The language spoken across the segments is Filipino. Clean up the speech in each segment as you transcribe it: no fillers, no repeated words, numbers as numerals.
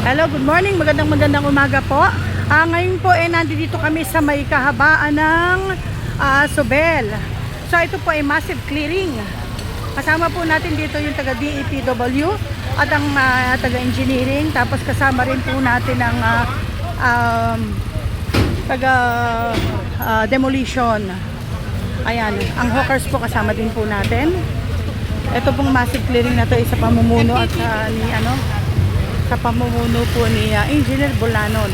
Hello, good morning. Magandang umaga po. Ngayon po nandito kami sa may kahabaan ng Sobel. So ito po ay massive clearing. Kasama po natin dito yung taga DEPW at ang taga engineering. Tapos kasama rin po natin ang taga demolition. Ayan, ang hawkers po kasama din po natin. Ito pong massive clearing na to ay sa pamumuno at sa pamumuno po ni Engineer Bulanon.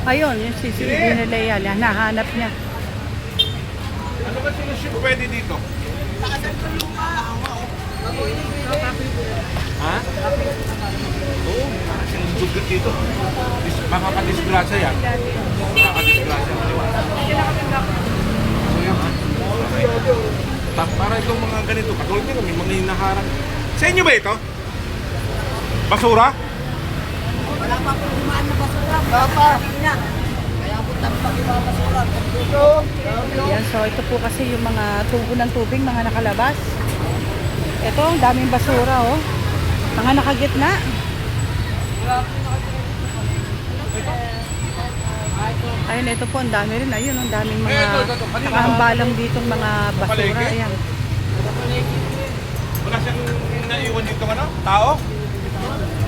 Ayun, yung si Engineer Leal, nahanap niya. Ano ba solusyon pwede dito? Ha? Oo, sinusugat dito. Makakadisgrasya yan. Makakadisgrasya. Para itong mga ganito, katulad nyo, may mga hinaharang. Sa inyo ba ito? Basura? Wala pa po dumaan na basura. Wala pa. Kaya po tampak yung mga basura. Yan, so ito po kasi yung mga tubo ng tubig, mga nakalabas. Ito, ang daming basura, oh. Mga nakagitna. Ayun, ito po, ang dami rin. Ayun, ang daming mga nakahambalang ditong mga basura. Ayan. Wala siyang naiwan dito ano? Tao?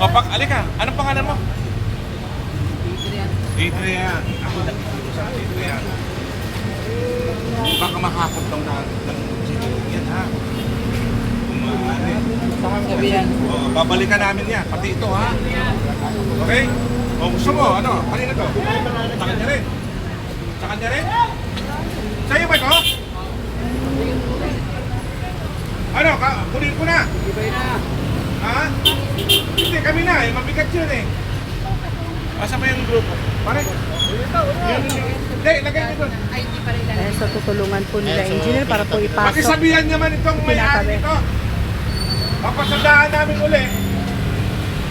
O, alika, anong pangalan mo? Adrian. Ako nagtito sa Adrian. Baka makakot lang ng yan, ha? Kung maaari. Babalikan namin yan, pati ito, ha? Okay? O, gusto mo, ano? Kanina to? Sa kanya rin? Sa kanya rin? Sa'yo ba ito? Ano? Kunin ko na? Ha? Hindi, kami na. Mabigat yun eh. Asa ba yung grupo? Pare? Hindi, lagay nyo doon. Ayan, so tutulungan po nila engineer para po ipasok. Pakisabihan naman itong may-ari nito. Papasadaan namin uli.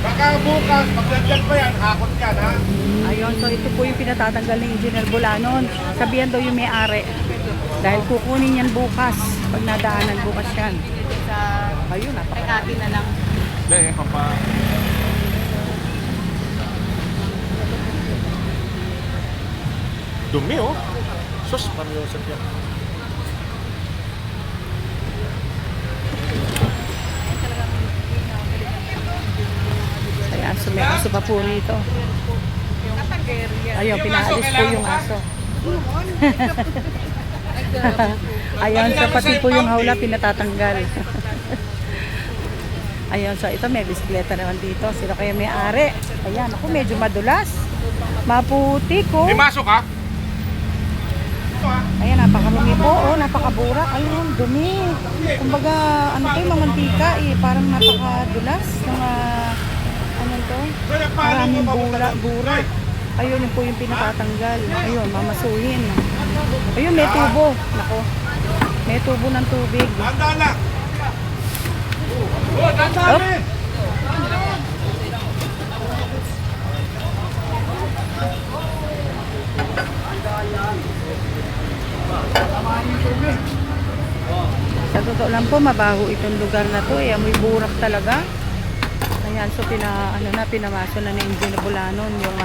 Baka bukas, pagdagdag pa yan, hakot yan, ha? Ayun, so ito po yung pinatatanggal ng Engineer Bulanon. Sabihan daw yung may-ari. Dahil kukunin yan bukas. Pag nadaanan bukas yan. Ayun, napakati na lang. Hindi, papa. Dumi, oh. Sus, pariosap yan. Ayan, so may aso pa po rito. Ayun, pinaalis po yung aso. Ayun, so pati po yung hawla pinatatanggal. Ayun, so ito may bisikleta naman dito. Sino kaya may-ari? Ayan, ako medyo madulas. Maputi ko. May masok, ha? Ayan, napakarumi po. Oh, napakabura. Ayun, dumi. Kumbaga, ano to yung mamantika eh. Parang napakadulas. Ano to? Maraming bura. Ayun, yun po yung pinatatanggal. Ayun, mamasuhin. Ayun, may tubo. Nako. May tubo ng tubig. Tandaan lang. Oh, tandaan eh. Sa totoo lang po, mabaho itong lugar na to. Amoy burak talaga. Ayan, so pinamaso na ni Engineer Bulanon yung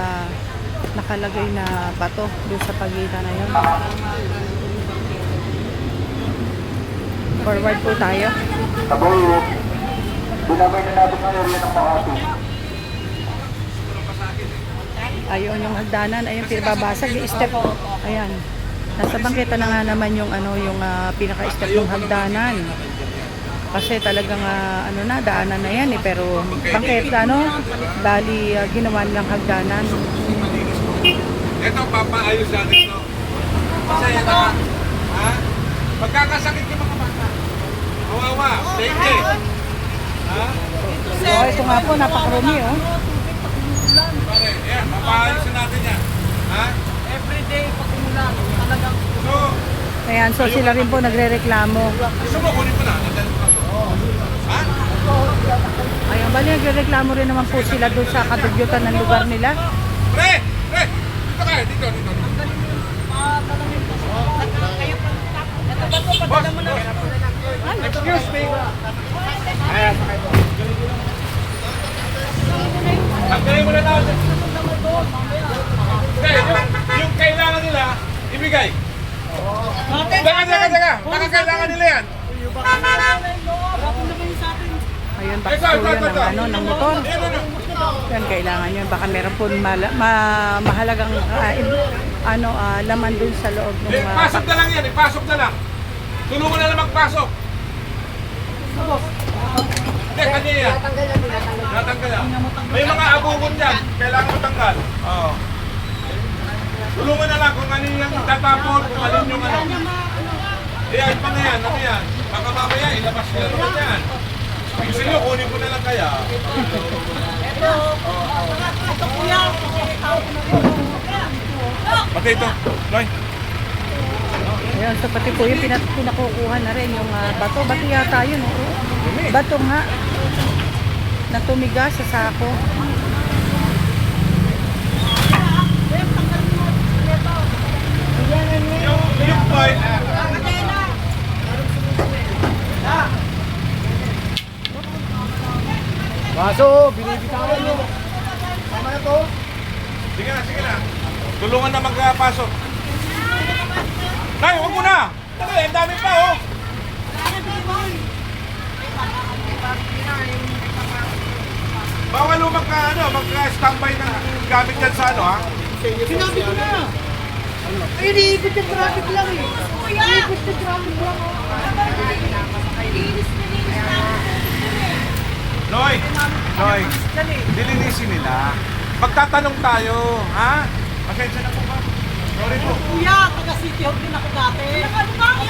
nakalagay na bato doon sa pagitan na yun. Forward po tayo. Ayun yung hagdanan, ayun pinababasag yung step. Ayan. Nasa bangketa na nga naman yung yung pinaka-step ng hagdanan. Kasi talagang daanan na yan eh, pero bangketa bali ginawa nilang hagdanan. Ito, papaayos natin ito. Masaya na. Ha? Pagkakasakit yung mga bata. Kawawa. Thank you. Ha? So, ito nga po, napakarumi oh. Pare, yan, papaayos natin yan. Ha? Everyday pag umulan, talagang So, Ayan, so sila rin po nagre-reklamo. gusto mo, kunin mo na. Bali, nagreklamo rin naman po sila doon sa kadugyutan ng lugar nila. Pre! Pre! Dito kayo, dito. Boss! Excuse me! Tanggalin mo na daw. Hindi, yung kailangan nila, ibigay. Teka. Baka kailangan nila yan. Ayun, backstory yun ng motor. Yan, kailangan yun. Baka meron po mahalagang laman dun sa loob ng Ipasok na lang yan, ipasok na lang. Tulungan na lang magpasok. Hindi, kanya yan. Natanggal yan. May mga abugon dyan, kailangan matanggal. Oo. Tulungan na lang kung ano yung tatapon, kung alin yung ano. Ayan pa na yan, ano yan. Baka mamaya, ilabas nila naman yan. Gusto nyo, kunin ko na lang kaya. Pati ito, Loy. Ayun, so pati po yung pinakukuha na rin yung bato. Bato yata yun. Bato nga. Na tumigas sa sako. Yung boy, Baso, binibitawan mo. Tama na to. sige na. Tulungan na magpasok. Nay, huwag mo na! Dali, ang dami pa, oh! Bawal mo magka-standby na gamit dyan sa ano, ha? Sinabi ko na. Ay, iniikot yung traffic lang eh. Iniikot yung traffic lang. Loy, dilinisin nila. Magtatanong tayo, ha? Pasensya na po ba? Sorry po. Kuya, taga-city hall din ako dati. Sa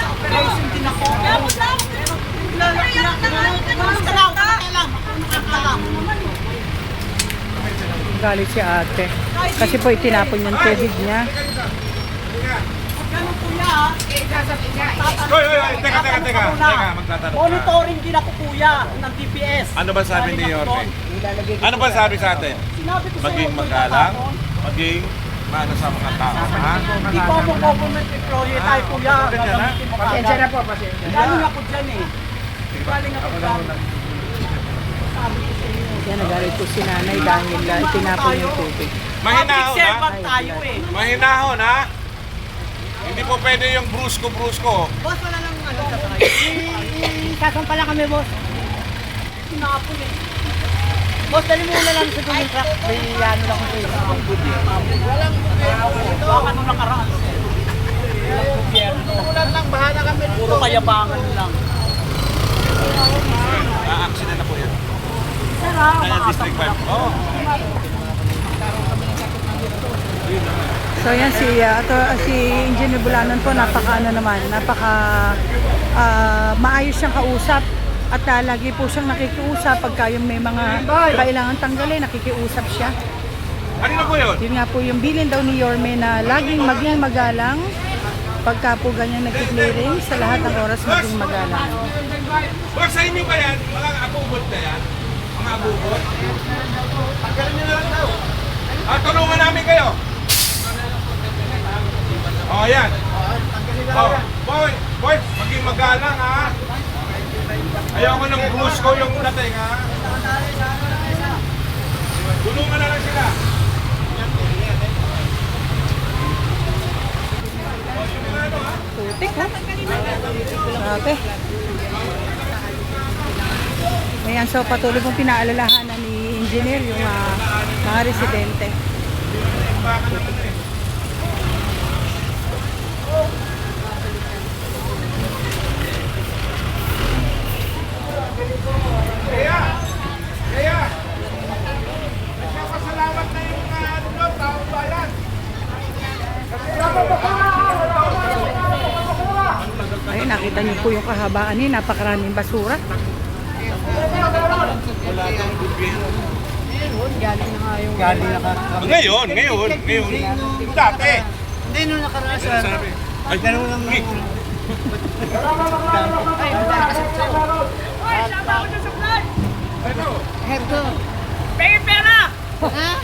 operation din ako. Galit si ate. Kasi po itinapon yung tubig niya. Ganun kuya. Hoy, teka, magtatanong ka. Monitoring din ako kuya ng DPS. Ano ba sabi ni Yorme? Ano ba sabi sa atin? Sinabi ko sa'yo, Maging huwag magalang, tatapon. maging maano sa mga tao, ha? Hindi ko ako government employee tayo kuya. Ganyan, ha? Gagamitin mo kagad. Galing ako dyan eh. Galing ako dyan. Sabi ko sa inyo. Yan, nagalit po si nanay dahil itinapon yung tubig. Mahinahon, Public ha? servant tayo eh. Mahinahon, ha? Hindi po pwede yung brusko. Boss, wala nang ano sa tayo. Kasan pala kami, boss. Sinapon eh. Boss, dali mo na lang sa tuwing truck. May ano lang ko sa'yo. Baka nung nakaraan sir. Ulan lang, bahala kami. Puro kayabangan lang. Accident na po yan. Sir ha, Kaya District 5. Oo. So yan si Engineer Bulanon po, napaka maayos siyang kausap at lagi po siyang nakikiusap pagka yung may mga kailangan tanggalin, nakikiusap siya. Ano na po yun? Yun nga po yung bilin daw ni Yorme na laging maging magalang pagka po ganyan nag-clearing sa lahat ng oras maging magalang. Wag sa inyo ba yan? Mga abubot na yan? Mga abubot? Tanggalin nyo na lang daw. Tulungan namin kayo. Oh, yan. Oh, boy, maging magalang, ha? Ayoko ng brusko yung dating, ha? Tulungan na lang sila. Putik, ha? Grabe. Ayan, so patuloy pong pinaalalahanan ni Engineer yung mga residente. Kaya, nagpapasalamat na yung mga taong bayan. Ayun, nakita niyo po yung kahabaan niya, napakaraming basura. Ngayon. Dati. Hindi nung nakaraan, sir. Sabi, ay, ganun lang. Ay, madala kasi sa'yo. Ito. Heto. Pengi pera! Ha?